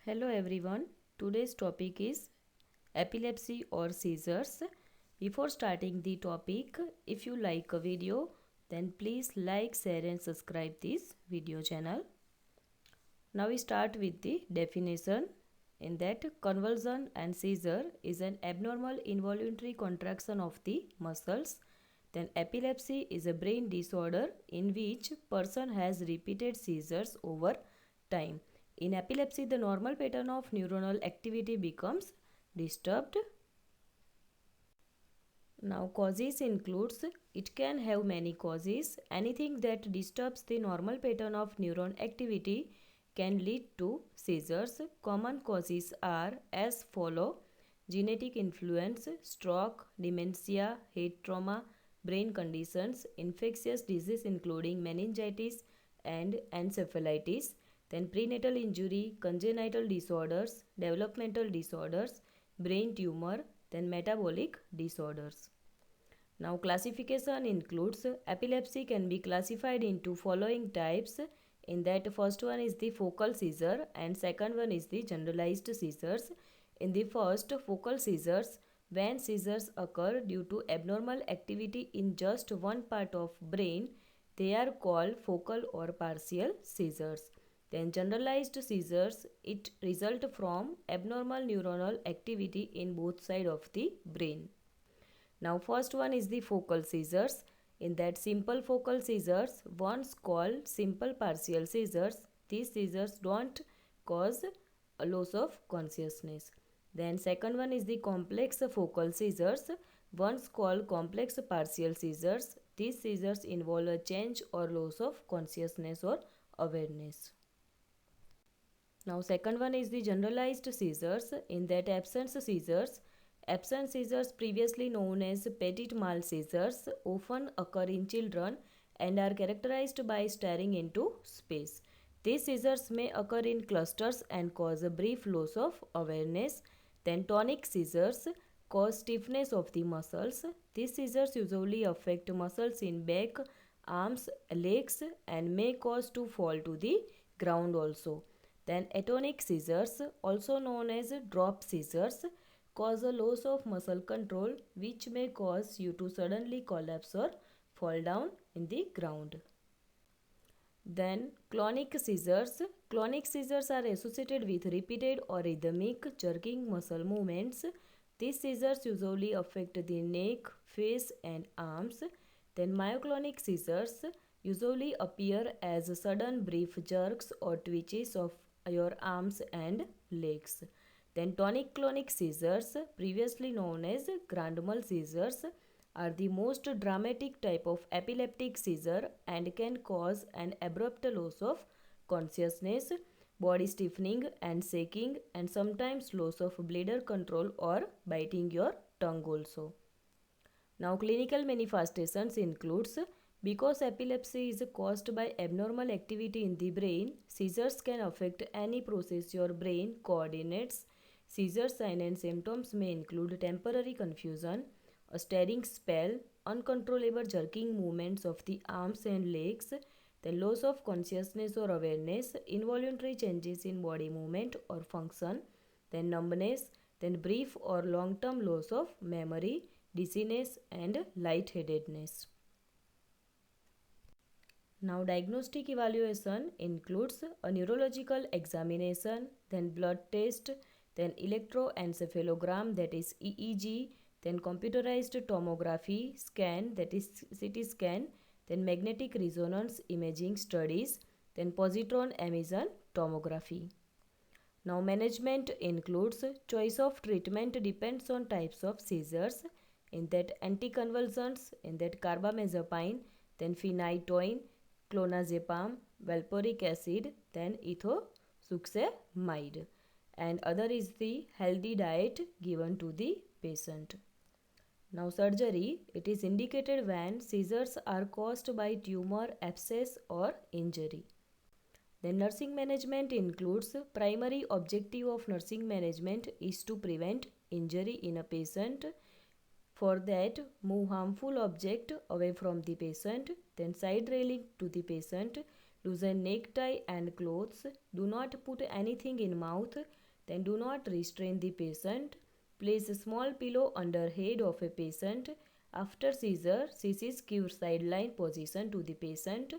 Hello everyone. Today's topic is epilepsy or seizures. Before starting the topic, if you like a video, then please like, share and subscribe this video channel. Now we start with the definition. In that, convulsion and seizure is an abnormal involuntary contraction of the muscles. Then epilepsy is a brain disorder in which person has repeated seizures over time. In epilepsy, the normal pattern of neuronal activity becomes disturbed. Now causes includes, it can have many causes. Anything that disturbs the normal pattern of neuron activity can lead to seizures. Common causes are as follow: genetic influence, stroke, dementia, head trauma, brain conditions, infectious disease including meningitis and encephalitis, then prenatal injury, congenital disorders, developmental disorders, brain tumor, then metabolic disorders. Now classification includes, epilepsy can be classified into following types. In that, first one is the focal seizure and second one is the generalized seizures. In the first, focal seizures, when seizures occur due to abnormal activity in just one part of brain, they are called focal or partial seizures. Then generalized seizures, it result from abnormal neuronal activity in both sides of the brain. Now first one is the focal seizures. In that, simple focal seizures, once called simple partial seizures, these seizures don't cause a loss of consciousness. Then second one is the complex focal seizures, once called complex partial seizures. These seizures involve a change or loss of consciousness or awareness. Now second one is the generalized seizures. In that, absent seizures, previously known as petit mal seizures, often occur in children and are characterized by staring into space. These seizures may occur in clusters and cause a brief loss of awareness. Then tonic seizures cause stiffness of the muscles. These seizures usually affect muscles in back, arms, legs and may cause to fall to the ground also. Then atonic seizures, also known as drop seizures, cause a loss of muscle control which may cause you to suddenly collapse or fall down in the ground. Then clonic seizures. Clonic seizures are associated with repeated or rhythmic jerking muscle movements. These seizures usually affect the neck, face and arms. Then myoclonic seizures usually appear as sudden brief jerks or twitches of your arms and legs. Then tonic-clonic seizures, previously known as grand mal seizures, are the most dramatic type of epileptic seizure and can cause an abrupt loss of consciousness, body stiffening and shaking, and sometimes loss of bladder control or biting your tongue also. Now clinical manifestations includes, because epilepsy is caused by abnormal activity in the brain, seizures can affect any process your brain coordinates. Seizure signs and symptoms may include temporary confusion, a staring spell, uncontrollable jerking movements of the arms and legs, the loss of consciousness or awareness, involuntary changes in body movement or function, then numbness, then brief or long-term loss of memory, dizziness and lightheadedness. Now diagnostic evaluation includes a neurological examination, then blood test, then electroencephalogram, that is EEG, then computerized tomography scan, that is CT scan, then magnetic resonance imaging studies, then positron emission tomography. Now management includes, choice of treatment depends on types of seizures. In that, anticonvulsants, in that carbamazepine, then phenytoin, clonazepam, valproic acid, then ethosuximide, and other is the healthy diet given to the patient. Now surgery, it is indicated when seizures are caused by tumor, abscess or injury. Then nursing management includes, primary objective of nursing management is to prevent injury in a patient. For that, move harmful object away from the patient, then side railing to the patient, Loosen necktie and clothes. Do not put anything in mouth. Then do not restrain the patient. Place a small pillow under head of a patient. After seizure, CCs give sideline position to the patient.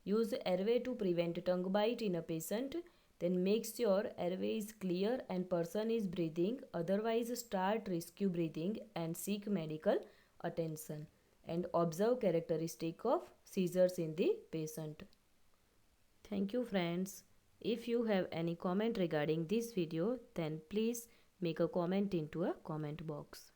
Use airway to prevent tongue bite in a patient. Then make sure airway is clear and person is breathing. Otherwise, start rescue breathing and seek medical attention. And observe characteristic of seizures in the patient. Thank you friends. If you have any comment regarding this video, then please make a comment into a comment box.